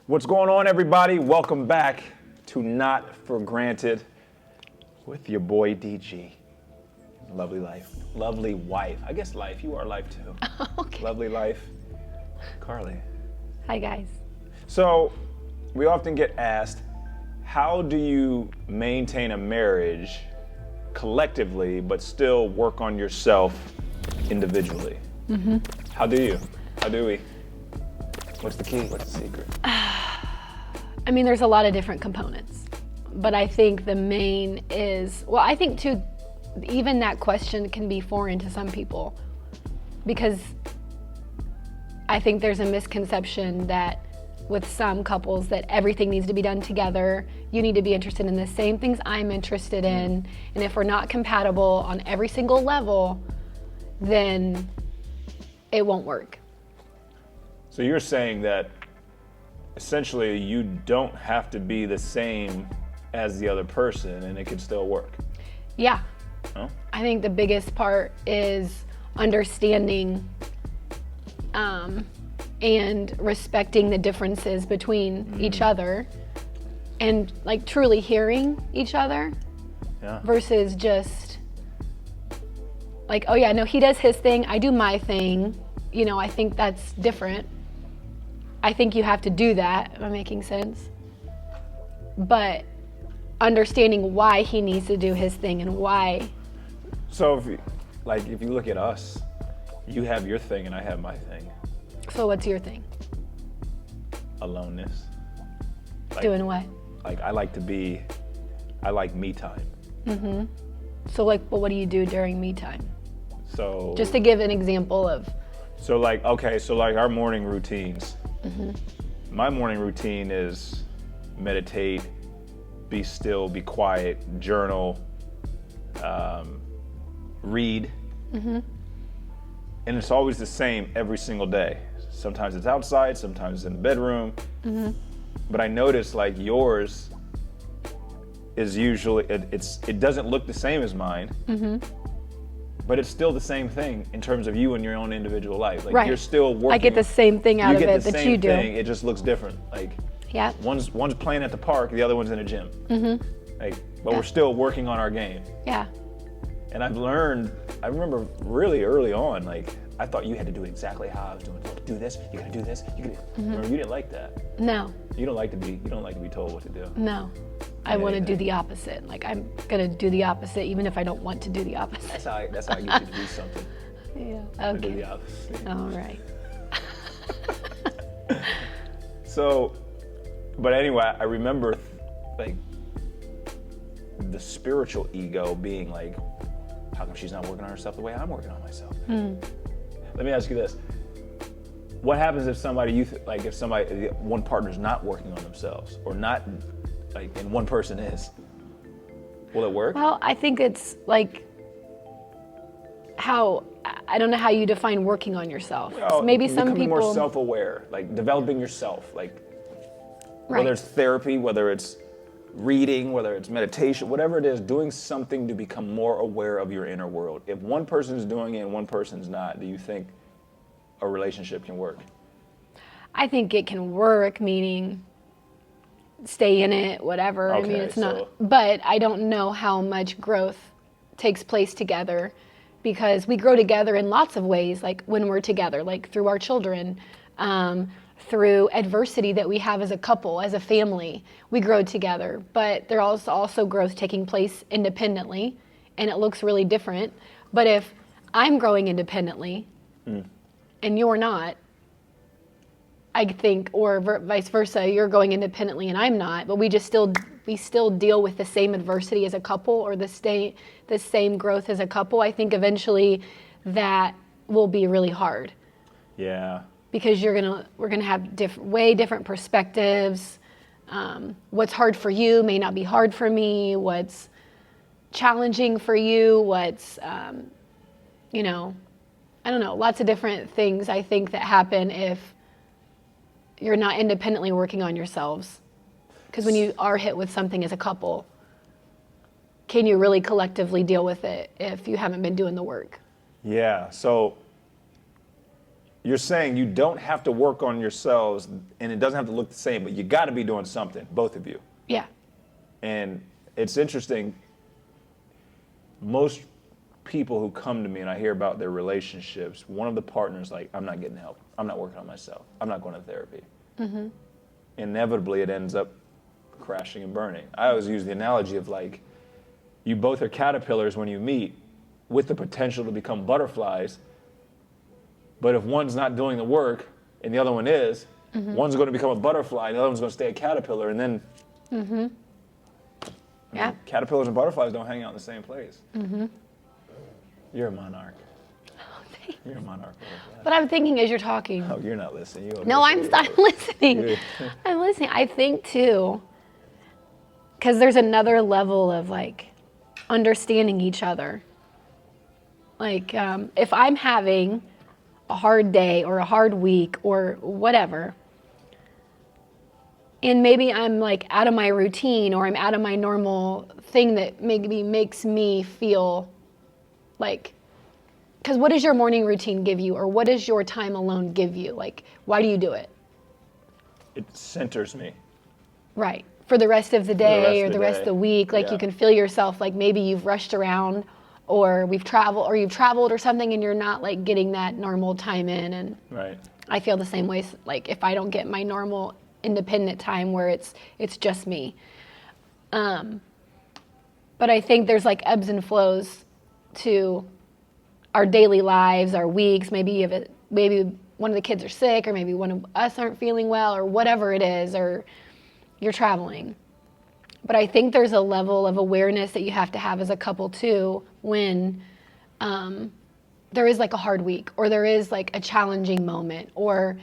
What's going on, everybody? Welcome back to Not For Granted with your boy DG. Lovely life. Lovely wife. I guess life. You are life too. Okay. Lovely life. Carly. Hi, guys. So, we often get asked, how do you maintain a marriage collectively but still work on yourself individually? Mm-hmm. How do you? How do we? What's the key? What's the secret? I mean, there's a lot of different components, but I think the main is, well, I think too, even that question can be foreign to some people because I think there's a misconception that with some couples that everything needs to be done together. You need to be interested in the same things I'm interested in. And if we're not compatible on every single level, then it won't work. So you're saying that essentially you don't have to be the same as the other person and it can still work? Yeah. No? I think the biggest part is understanding and respecting the differences between each other and like truly hearing each other versus just like, oh yeah, no, he does his thing, I do my thing. You know, I think that's different. I think you have to do that. Am I making sense? But understanding why he needs to do his thing and why. So if you look at us, you have your thing and I have my thing. So what's your thing? Aloneness. Doing what? Like I like me time. So like, well, what do you do during me time? So Just to give an example of. So our morning routines. My morning routine is meditate, be still, be quiet, journal, read. And it's always the same every single day. Sometimes it's outside, sometimes it's in the bedroom. But I notice like yours is usually, it doesn't look the same as mine. But it's still the same thing in terms of you and your own individual life. Like Right. you're still working. I get the same thing out of it that you do. Thing, it just looks different. Like Yeah. one's playing at the park, the other one's in a gym. But we're still working on our game. Yeah. And I remember really early on, like I thought you had to do it exactly how I was doing. Look, do this, you gotta do this, Remember, you didn't like that. No. You don't like to be told what to do. No. I want to do the opposite. Like I'm gonna do the opposite even if I don't want to do the opposite. That's how I get you to do something. Yeah. To do Okay. the opposite. All right. So, but anyway, I remember like the spiritual ego being like, how come she's not working on herself the way I'm working on myself? Let me ask you this. What happens if one partner's not working on themselves or not, like, and one person is? Will it work? Well, I think it's like I don't know how you define working on yourself. Well, Maybe some becoming people more self-aware, like developing yourself, like Right. whether it's therapy, whether it's reading, whether it's meditation, whatever it is, doing something to become more aware of your inner world. If one person's doing it and one person's not, do you think a relationship can work? I think it can work, meaning stay in it, whatever. I mean, Okay, it's not, so- but I don't know how much growth takes place together because we grow together in lots of ways, like when we're together, like through our children, through adversity that we have as a couple, as a family, we grow together, but there's also growth taking place independently and it looks really different. But if I'm growing independently and you're not, I think, or vice versa, you're going independently and I'm not, but we still deal with the same adversity as a couple or the same growth as a couple. I think eventually that will be really hard Yeah. because we're gonna have way different perspectives. What's hard for you may not be hard for me. What's challenging for you? What's I don't know, lots of different things I think that happen if you're not independently working on yourselves. Because when you are hit with something as a couple, can you really collectively deal with it if you haven't been doing the work? Yeah. So you're saying you don't have to work on yourselves, and it doesn't have to look the same, but you got to be doing something, both of you. Yeah. And it's interesting. Most people who come to me and I hear about their relationships, one of the partners like, I'm not getting help. I'm not working on myself. I'm not going to therapy. Mm-hmm. Inevitably, it ends up crashing and burning. I always use the analogy of like, you both are caterpillars when you meet with the potential to become butterflies. But if one's not doing the work and the other one is, one's going to become a butterfly and the other one's going to stay a caterpillar. And then Yeah. caterpillars and butterflies don't hang out in the same place. You're a monarch. You're a monarch butterfly. But I'm thinking as you're talking. Oh, you're not listening. No, I'm listening. I'm listening. I think too, because there's another level of like understanding each other. Like if I'm having a hard day or a hard week or whatever, and maybe I'm like out of my routine or I'm out of my normal thing that maybe makes me feel like, because what does your morning routine give you, or what does your time alone give you? Like, why do you do it? It centers me. Right. For the rest of the day or of the the rest day. of the week, like Yeah. you can feel yourself like maybe you've rushed around or you've traveled or something and you're not like getting that normal time in. And Right. I feel the same way, like if I don't get my normal independent time where it's just me. But I think there's like ebbs and flows to our daily lives, our weeks. Maybe one of the kids are sick, or maybe one of us aren't feeling well, or whatever it is, or you're traveling. But I think there's a level of awareness that you have to have as a couple too when there is like a hard week, or there is like a challenging moment, or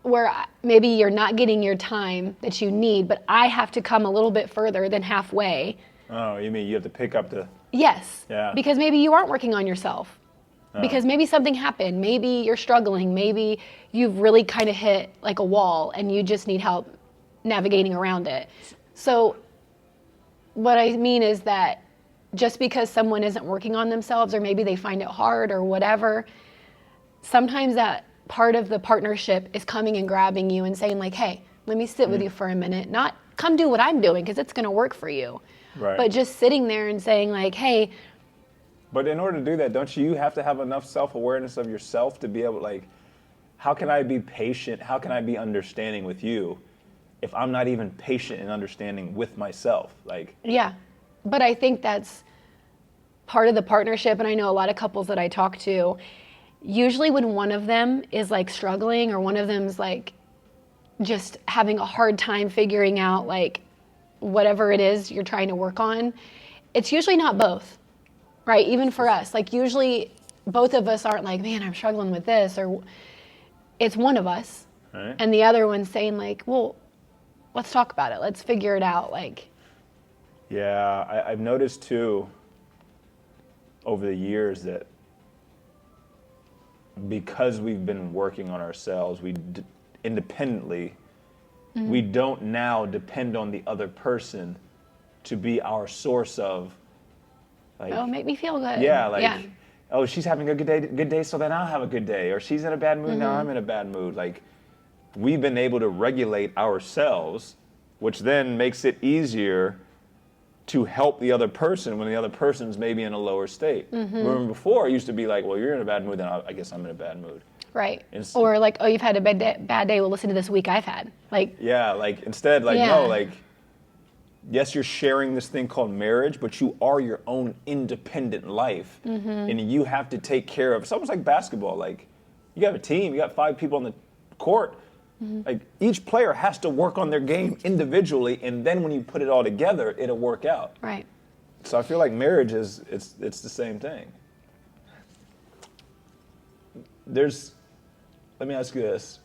where maybe you're not getting your time that you need, but I have to come a little bit further than halfway. Oh, you mean you have to pick up the... Yes. Yeah. Because maybe you aren't working on yourself. Because maybe something happened. Maybe you're struggling. Maybe you've really kind of hit like a wall and you just need help navigating around it. So what I mean is that just because someone isn't working on themselves, or maybe they find it hard or whatever, sometimes that part of the partnership is coming and grabbing you and saying like, hey, let me sit with you for a minute. Not come do what I'm doing because it's going to work for you. Right. But just sitting there and saying like, hey. But in order to do that, don't you have to have enough self-awareness of yourself to be able, like, how can I be patient? How can I be understanding with you if I'm not even patient and understanding with myself? Like, Yeah. But I think that's part of the partnership. And I know a lot of couples that I talk to, usually when one of them is like struggling, or one of them's like just having a hard time figuring out like whatever it is you're trying to work on, it's usually not both. Right, even for us, like usually both of us aren't like, man, I'm struggling with this, or it's one of us, right? and the other one's saying like, well, let's talk about it, let's figure it out. Like, Yeah, I've noticed too over the years that because we've been working on ourselves, independently, we don't now depend on the other person to be our source of, like, oh, make me feel good. yeah, like, oh, she's having a good day, so then I'll have a good day. Or she's in a bad mood, now I'm in a bad mood. Like, we've been able to regulate ourselves, which then makes it easier to help the other person when the other person's maybe in a lower state. Remember before, it used to be like, well, you're in a bad mood, then I guess I'm in a bad mood. Right. It's- Or like, oh, you've had a bad day. Well, listen to this week I've had. Like, Yeah, like, instead, like, Yeah. no, like, yes, you're sharing this thing called marriage, but you are your own independent life. And you have to take care of, it's almost like basketball. Like, you have a team, you got 5 people on the court. Like, each player has to work on their game individually, and then when you put it all together, it'll work out. right. So I feel like marriage it's the same thing. Let me ask you this.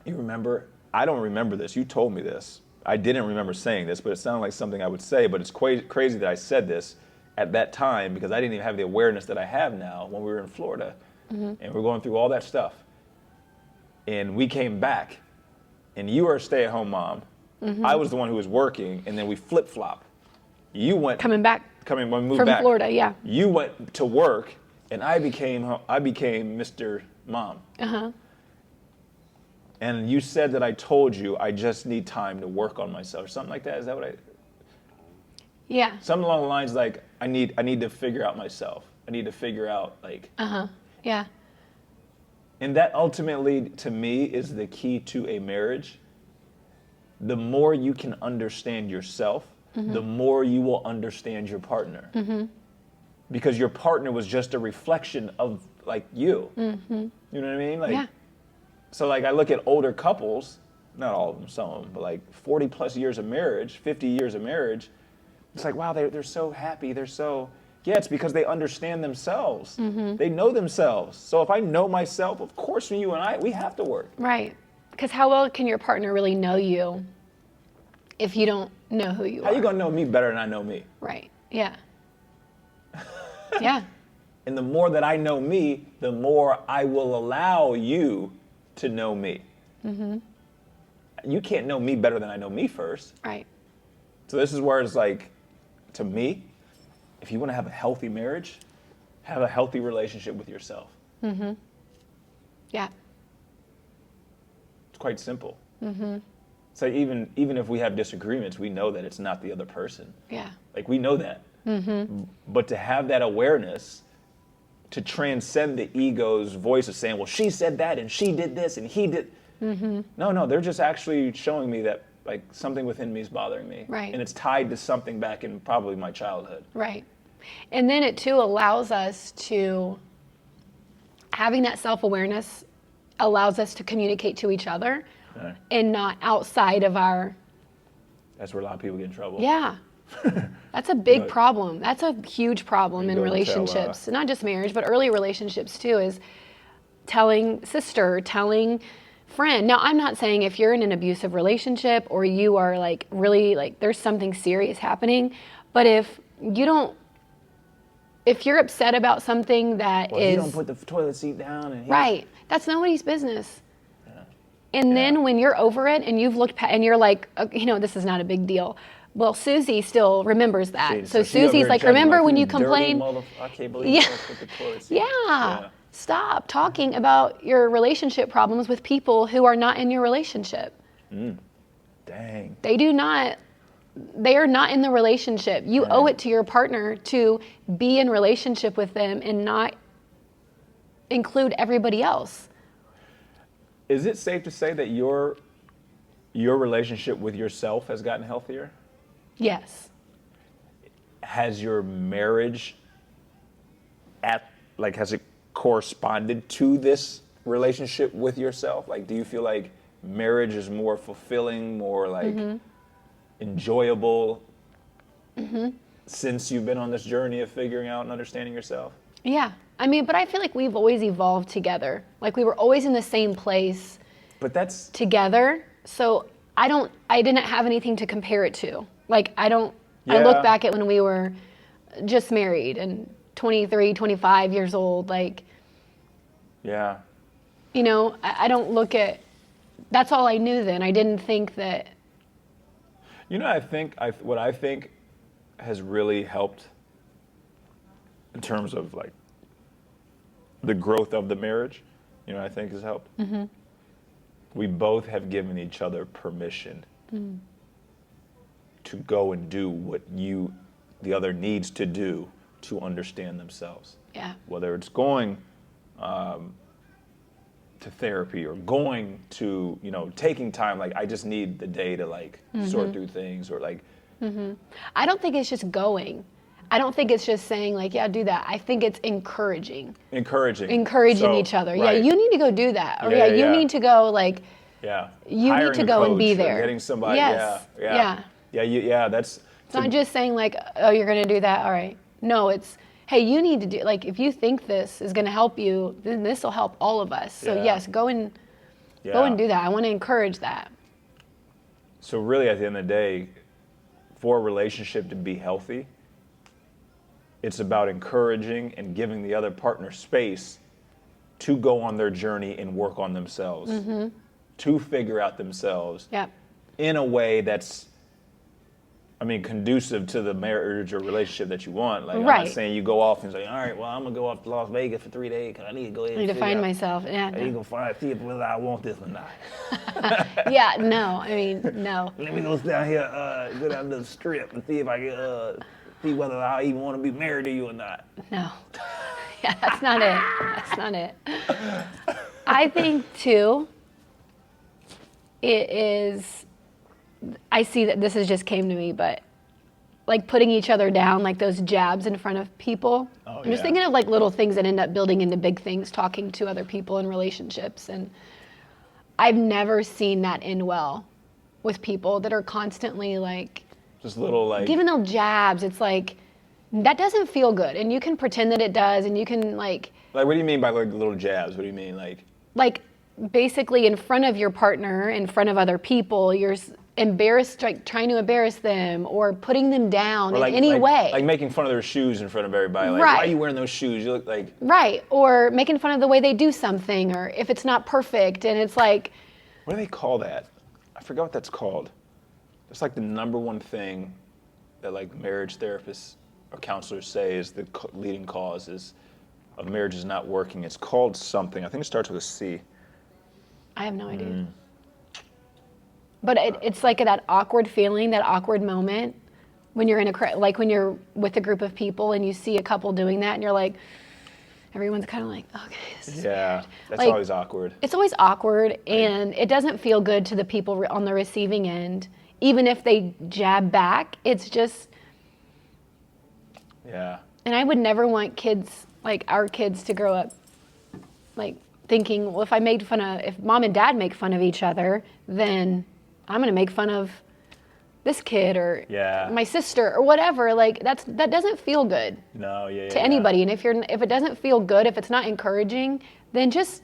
You remember, I don't remember this, you told me this. I didn't remember saying this, but it sounded like something I would say, but it's crazy that I said this at that time because I didn't even have the awareness that I have now when we were in Florida. And we were going through all that stuff. And we came back, and you were a stay-at-home mom. I was the one who was working, and then we flip-flop. You went Coming back when we moved from back. Florida, yeah. You went to work, and I became Mr. Mom. Uh-huh. And you said that I told you I just need time to work on myself, or something like that. Is that what I? Yeah. Something along the lines like I need to figure out myself. I need to figure out like. Uh-huh. Yeah. And that ultimately, to me, is the key to a marriage. The more you can understand yourself, the more you will understand your partner. Because your partner was just a reflection of like you. You know what I mean? Like, Yeah. So like I look at older couples, not all of them, some of them, but like 40 plus years of marriage, 50 years of marriage. It's like, wow, they're so happy. They're so, yeah, it's because they understand themselves. They know themselves. So if I know myself, of course, you and I, we have to work. Right. Because how well can your partner really know you if you don't know who you are? How you gonna know me better than I know me? Right. Yeah. Yeah. And the more that I know me, the more I will allow you to know me. You can't know me better than I know me first. Right. So this is where it's like, to me, if you want to have a healthy marriage, have a healthy relationship with yourself. Yeah. It's quite simple. So even if we have disagreements, we know that it's not the other person. Yeah. Like we know that. But to have that awareness, to transcend the ego's voice of saying, well, she said that and she did this and he did. No, they're just actually showing me that like something within me is bothering me. Right. And it's tied to something back in probably my childhood. Right. And then it too allows us to, having that self-awareness allows us to communicate to each other Right. and not outside of our, That's where a lot of people get in trouble. yeah. That's a big Right. problem. That's a huge problem in go and tell, relationships. Not just marriage, but early relationships too, is telling sister, telling friend. Now, I'm not saying if you're in an abusive relationship or you are like really like there's something serious happening, but if you're upset about something that Well, is he don't put the toilet seat down. And right, that's nobody's business. And then when you're over it and you've looked and you're like, this is not a big deal. Well, Susie still remembers that. So she over Susie's here like, judging, remember when you dirty complained? I can't believe Yeah. you don't put the toilet seat. Yeah. Stop talking about your relationship problems with people who are not in your relationship. Dang. They are not in the relationship. You owe it to your partner to be in relationship with them and not include everybody else. Is it safe to say that your relationship with yourself has gotten healthier? Yes. Has your marriage has it corresponded to this relationship with yourself? Like, do you feel like marriage is more fulfilling, more like enjoyable since you've been on this journey of figuring out and understanding yourself? Yeah. I mean, but I feel like we've always evolved together. Like we were always in the same place But that's together. So I didn't have anything to compare it to. Like I look Yeah. back at when we were just married and 23, 25 years old, like, yeah. I don't look at, that's all I knew then. I didn't think that. What I think has really helped in terms of like the growth of the marriage, I think has helped. We both have given each other permission to go and do what the other needs to do to understand themselves. Yeah. Whether it's going to therapy or going to, taking time, like I just need the day to like sort through things or like. I don't think it's just going. I don't think it's just saying like, yeah, do that. I think it's encouraging Encouraging each other. Right. Yeah, you need to go do that. Or Yeah, you yeah. need to go like, Yeah. you Hiring need to a go and be coach or there. Getting somebody. Yes. Yeah. That's. It's not just saying like, oh, you're going to do that. All right. No, it's, hey, you need to do, like, if you think this is going to help you, then this will help all of us. So Yeah. yes, go and do that. I want to encourage that. So really, at the end of the day, for a relationship to be healthy, it's about encouraging and giving the other partner space to go on their journey and work on themselves, to figure out themselves Yeah. in a way that's, I mean, conducive to the marriage or relationship that you want. Like, I'm Right. not saying you go off and say, all right, well, I'm going to go off to Las Vegas for 3 days because I need to go ahead I and need to figure find out- myself. Yeah, I need to no. go find, see whether I want this or not. Yeah, no. I mean, no. Let me go down here, go down to the strip and see if I can see whether I even want to be married to you or not. No. Yeah, that's not it. That's not it. I think, too, it is, I see that this has just came to me, but like putting each other down, like those jabs in front of people. Oh, I'm just yeah. thinking of like little things that end up building into big things, talking to other people in relationships. And I've never seen that end well with people that are constantly like Just little, like, giving them jabs. It's like, that doesn't feel good. And you can pretend that it does, and you can what do you mean by like little jabs? What do you mean? like basically in front of your partner, in front of other people, you're embarrassed, like trying to embarrass them or putting them down Or in like, any way. Like making fun of their shoes in front of everybody. Like, Right. why are you wearing those shoes? You look like, Right. Or making fun of the way they do something, or if it's not perfect. And it's like, what do they call that? I forgot what that's called. It's like the number one thing that like marriage therapists or counselors say is the leading cause of marriage is not working. It's called something. I think it starts with a C. I have no idea. But it's like that awkward feeling, that awkward moment when you're in like when you're with a group of people and you see a couple doing that and you're like, everyone's kind of like, okay, this is Yeah, weird. that's Like, always awkward. It's always awkward, and it doesn't feel good to the people on the receiving end. Even if they jab back, it's just, Yeah. and I would never want kids, like our kids, to grow up like thinking, well, if mom and dad make fun of each other, then I'm going to make fun of this kid or Yeah. my sister or whatever. Like that doesn't feel good No, yeah, to anybody. And if it doesn't feel good, if it's not encouraging, then just,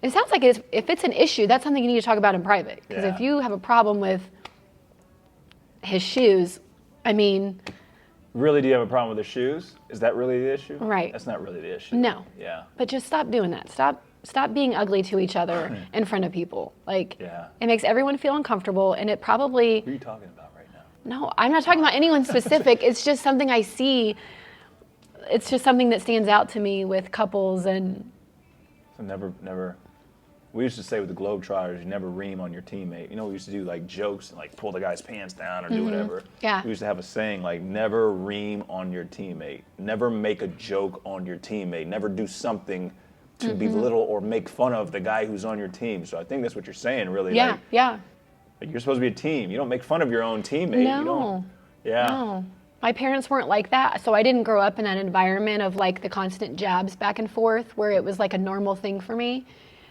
it sounds like if it's an issue, that's something you need to talk about in private. Because Yeah. if you have a problem with his shoes, I mean, Really, do you have a problem with the shoes? Is that really the issue? Right. That's not really the issue. no. Yeah. But just stop doing that. Stop being ugly to each other in front of people. Like, Yeah. it makes everyone feel uncomfortable, and it probably, Who are you talking about right now? no, I'm not talking about anyone specific. It's just something I see. It's just something that stands out to me with couples, and So never. We used to say with the Globetrotters, you never ream on your teammate. You know, we used to do like jokes and like pull the guy's pants down or do whatever. Yeah. We used to have a saying like, never ream on your teammate. Never make a joke on your teammate. Never do something to belittle or make fun of the guy who's on your team. So I think that's what you're saying, really. yeah, yeah. Like you're supposed to be a team. You don't make fun of your own teammate. No. You don't. Yeah. No. My parents weren't like that, so I didn't grow up in that environment of like the constant jabs back and forth where it was like a normal thing for me.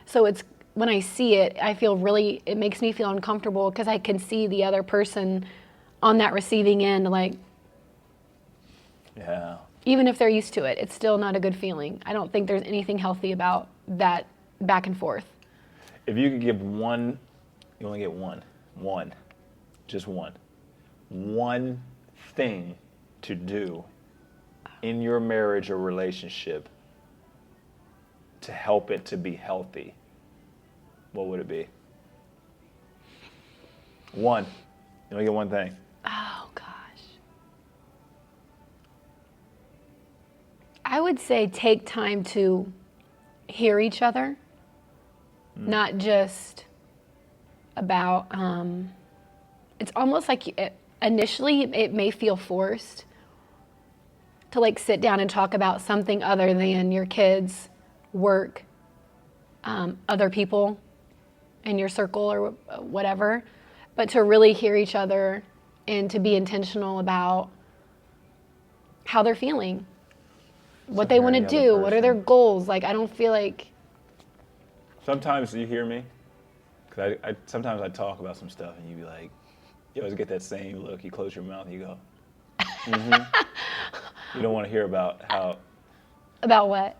So it's, when I see it, it makes me feel uncomfortable because I can see the other person on that receiving end, like, Yeah. even if they're used to it, it's still not a good feeling. I don't think there's anything healthy about that back and forth. If you could give one, you only get one, just one thing to do in your marriage or relationship to help it to be healthy, what would it be? One. You only get one thing. Oh, gosh. I would say take time to hear each other, not just about, it's almost like initially it may feel forced to like sit down and talk about something other than your kids, work, other people in your circle or whatever, but to really hear each other and to be intentional about how they're feeling, what they want to hearing the other do, what are their person. goals. Like, I don't feel like, Sometimes you hear me, because sometimes I talk about some stuff and you be like, you always get that same look. You close your mouth and you go, You don't want to hear about how about what?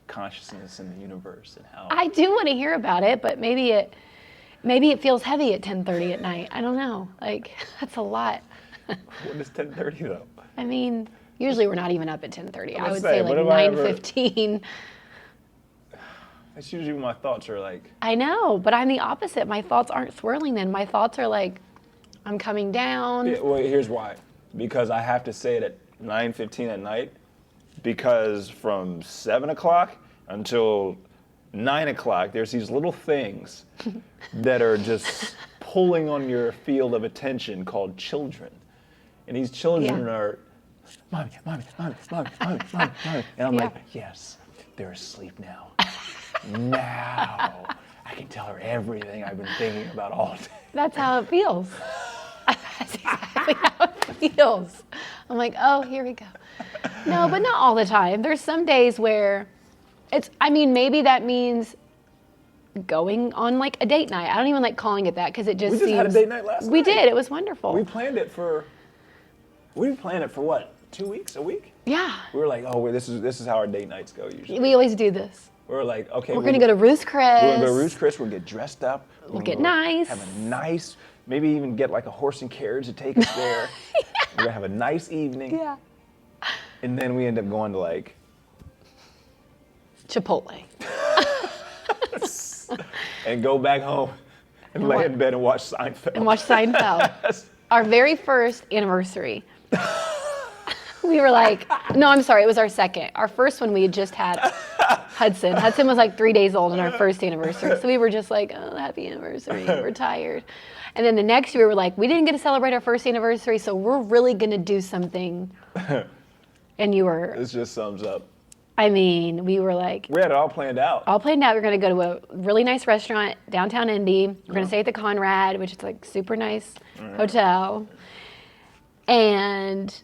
consciousness in the universe and how. I do want to hear about it, but maybe it feels heavy at 10:30 at night. I don't know. Like, that's a lot. What is 10:30 though? I mean, usually we're not even up at 10:30. I Let's would say, say what like if I ever- 9:15. That's usually when my thoughts are like, I know, but I'm the opposite. My thoughts aren't swirling then. My thoughts are like, I'm coming down. Yeah, well, here's why. Because I have to say it at 9:15 at night, because from 7 o'clock until 9 o'clock, there's these little things that are just pulling on your field of attention called children. And these children Yeah. are, mommy, mommy, mommy, mommy, mommy, mommy, mommy. And I'm Yeah. like, yes, they're asleep now. Now I can tell her everything I've been thinking about all day. That's how it feels. That's exactly how it feels. I'm like, oh, here we go. No, but not all the time. There's some days where maybe that means going on like a date night. I don't even like calling it that because it just We just seems. had a date night last We night. did. It was wonderful. We planned it for what? 2 weeks? A week? Yeah. We were like, oh, wait, this is how our date nights go usually. We always do this. We were like, okay, We're going to go to Ruth's Chris. We're gonna go to Ruth's Chris. We'll get dressed up. We'll get nice. Have a nice, maybe even get like a horse and carriage to take us there. We're gonna have a nice evening. Yeah. And then we end up going to like Chipotle. and go back home and lay in bed and watch Seinfeld. And watch Seinfeld. Our very first anniversary. We were like, no, I'm sorry, it was our second. Our first one we had just had Hudson. Hudson was like 3 days old on our first anniversary. So we were just like, oh, happy anniversary. We're tired. And then the next year we were like, we didn't get to celebrate our first anniversary, so we're really going to do something. And you were, This just sums up. we were like, We had it all planned out. all planned out. We're going to go to a really nice restaurant downtown Indy. We're going to stay at the Conrad, which is like super nice hotel. And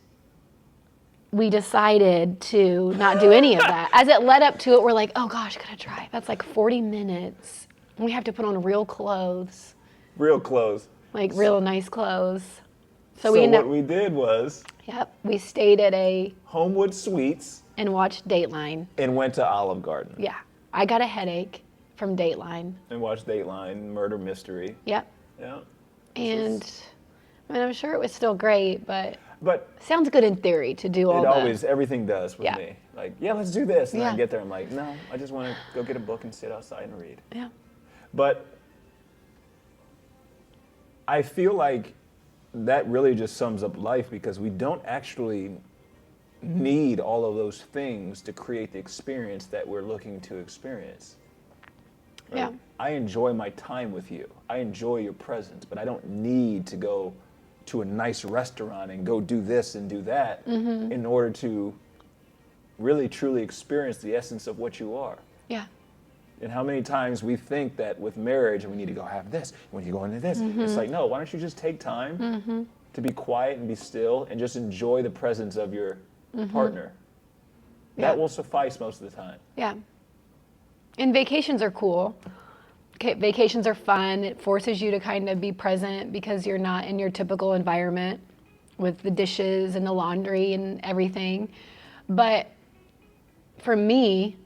we decided to not do any of that. As it led up to it, we're like, oh gosh, gotta drive. That's like 40 minutes. And we have to put on real clothes, Real close. like real nice clothes. So we ended what up, we did was we stayed at Homewood Suites and watched Dateline. and went to Olive Garden Yeah, I got a headache from Dateline. and watched Dateline, Murder Mystery. Yep. Yeah. And I'm sure it was still great, but But sounds good in theory to do all everything does with Yeah. me. Like, yeah, let's do this. And Yeah. I get there, I'm like, no, I just want to go get a book and sit outside and read. Yeah. But I feel like that really just sums up life because we don't actually need all of those things to create the experience that we're looking to experience. Right? Yeah. I enjoy my time with you. I enjoy your presence, but I don't need to go to a nice restaurant and go do this and do that in order to really truly experience the essence of what you are. Yeah. And how many times we think that with marriage, we need to go have this, we need to go into this. It's like, no, why don't you just take time to be quiet and be still and just enjoy the presence of your partner? Yeah. That will suffice most of the time. Yeah. And vacations are cool. Okay, vacations are fun. It forces you to kind of be present because you're not in your typical environment with the dishes and the laundry and everything. But for me,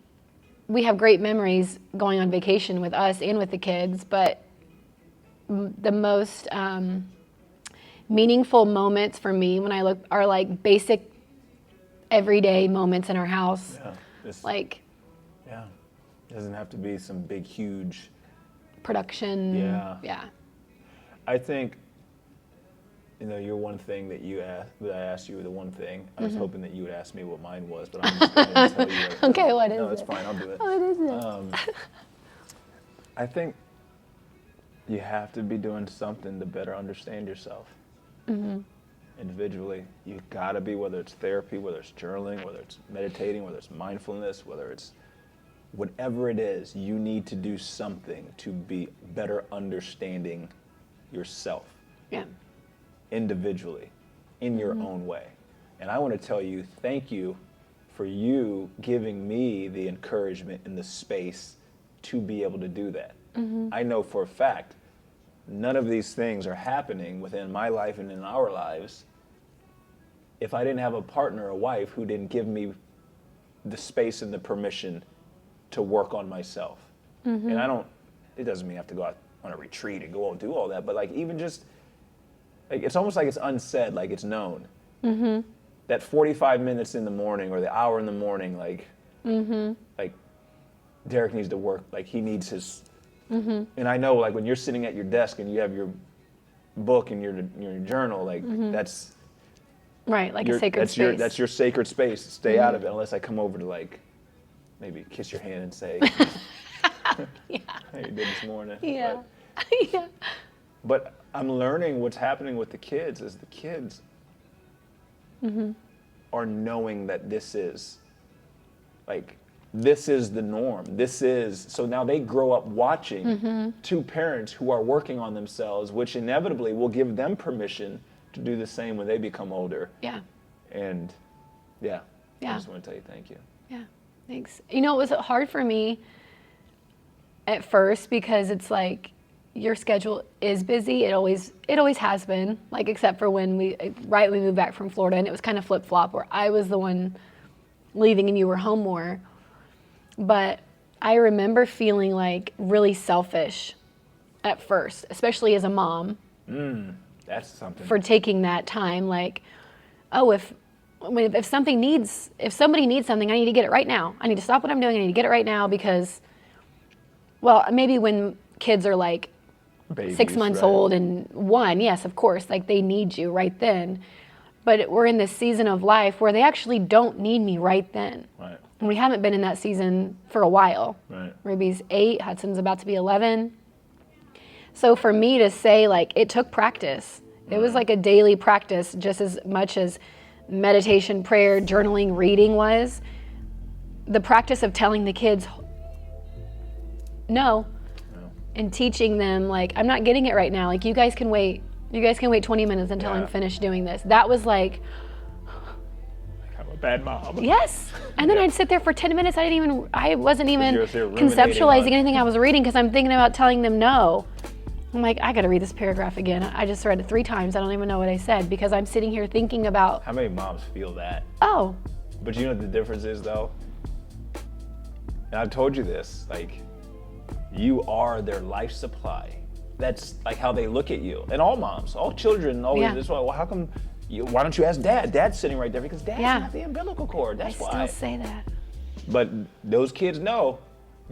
we have great memories going on vacation with us and with the kids, but the most meaningful moments for me when I look are like basic everyday moments in our house. Yeah. It's, Like yeah. It doesn't have to be some big, huge. production. Yeah. Yeah. I think, you're one thing that that I asked you, the one thing. I was hoping that you would ask me what mine was, but I'm just going to tell you. Okay, what is No, it? it's fine. I'll do it. What is it? I think you have to be doing something to better understand yourself individually. You gotta be, whether it's therapy, whether it's journaling, whether it's meditating, whether it's mindfulness, whether it's whatever it is, you need to do something to be better understanding yourself Yeah. individually in your own way. And I want to tell you, thank you for you giving me the encouragement and the space to be able to do that. I know for a fact none of these things are happening within my life and in our lives if I didn't have a partner, a wife, who didn't give me the space and the permission to work on myself. And it doesn't mean I have to go out on a retreat and go out and do all that, but like even just, like it's almost like it's unsaid, like it's known. That 45 minutes in the morning or the hour in the morning, like Derek needs to work, like he needs his, and I know like when you're sitting at your desk and you have your book in your journal, like that's Right, like a sacred that's space. that's your sacred space. Stay out of it unless I come over to like maybe kiss your hand and say, Yeah. "How you did this morning?" Yeah. Yeah. But I'm learning what's happening with the kids is the kids are knowing that this is the norm. So now they grow up watching two parents who are working on themselves, which inevitably will give them permission to do the same when they become older. Yeah. And I Yeah. just want to tell you thank you. Yeah. Thanks. You know, it was hard for me at first because it's like your schedule is busy. It always has been, like, except for when we moved back from Florida, and it was kind of flip-flop where I was the one leaving and you were home more. But I remember feeling like really selfish at first, especially as a mom, That's something. for taking that time. Like, oh, if somebody needs something, I need to get it right now. I need to stop what I'm doing. I need to get it right now because, well, maybe when kids are like Babies, 6 months right? old and 1, yes, of course, like they need you right then. But we're in this season of life where they actually don't need me right then. Right. And we haven't been in that season for a while. Right. Ruby's 8, Hudson's about to be 11. So for me to say, like, it took practice. It was like a daily practice, just as much as meditation, prayer, journaling, reading was. The practice of telling the kids no, and teaching them, like, I'm not getting it right now. Like, you guys can wait. You guys can wait 20 minutes until Yeah. I'm finished doing this. That was like, I'm a bad mom. yes. And then I'd sit there for 10 minutes. I wasn't even You're there ruminating conceptualizing on- anything I was reading because I'm thinking about telling them no. I'm like, I got to read this paragraph again. I just read it 3 times. I don't even know what I said because I'm sitting here thinking about, How many moms feel that? oh, But you know what the difference is, though? And I've told you this, like, you are their life supply. That's like how they look at you. And all moms, all children always, Yeah. this, well, how come, why don't you ask dad? Dad's sitting right there because dad's Yeah. not the umbilical cord. I That's still why. say that. But those kids know,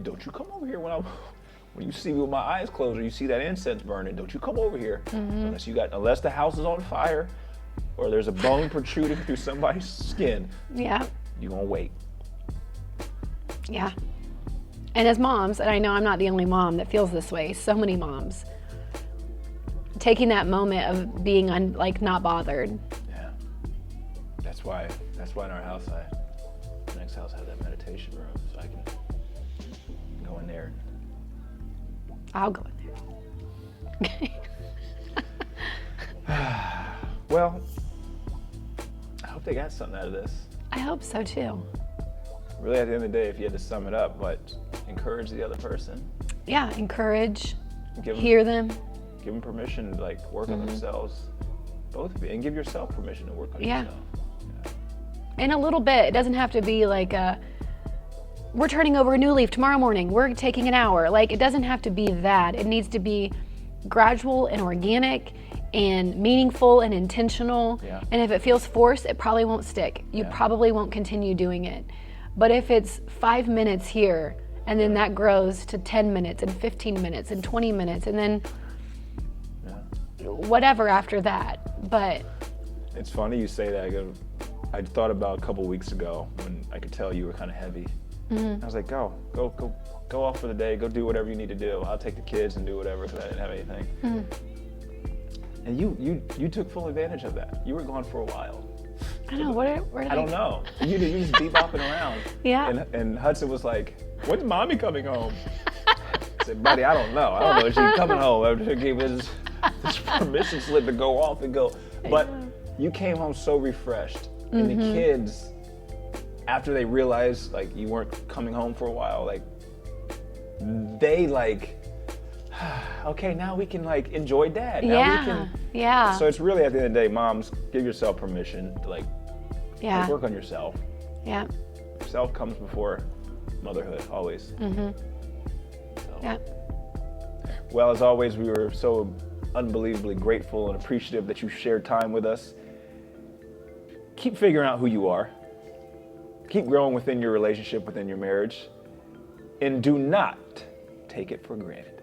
don't you come over here when you see me with my eyes closed or you see that incense burning, don't you come over here. Unless the house is on fire or there's a bone protruding through somebody's skin, Yeah. you're gonna wait. Yeah. And as moms, and I know I'm not the only mom that feels this way, so many moms, taking that moment of being not bothered. Yeah. That's why in our house, the next house has that meditation room, so I can go in there. I'll go in there. Well, I hope they got something out of this. I hope so too. Really, at the end of the day, if you had to sum it up, encourage the other person. Yeah, encourage, Give them, hear them. give them permission to work on themselves, both of you, and give yourself permission to work on Yeah. yourself. In a little bit. It doesn't have to be like we're turning over a new leaf tomorrow morning. We're taking an hour. Like, it doesn't have to be that. It needs to be gradual and organic and meaningful and intentional. Yeah. And if it feels forced, it probably won't stick. You Yeah. probably won't continue doing it. But if it's 5 minutes here, and then that grows to 10 minutes and 15 minutes and 20 minutes, and then whatever after that. But It's funny you say that. I thought about a couple weeks ago when I could tell you were kind of heavy. I was like, go off for the day. Go do whatever you need to do. I'll take the kids and do whatever because I didn't have anything. And you took full advantage of that. You were gone for a while. I don't know, where did I don't know. You just bebopping around. Yeah. And Hudson was like, when's mommy coming home? I said, buddy, I don't know. I don't know if she's coming home. I just gave this permission slip to go off and go. But you came home so refreshed. And the kids, after they realized you weren't coming home for a while, they okay, now we can enjoy dad. Now we can. Yeah. So it's really at the end of the day, moms, give yourself permission to Yeah. work on yourself. Yeah. Self comes before motherhood, always. So, Yeah. well, as always, we were so unbelievably grateful and appreciative that you shared time with us. Keep figuring out who you are. Keep growing within your relationship, within your marriage. And do not take it for granted.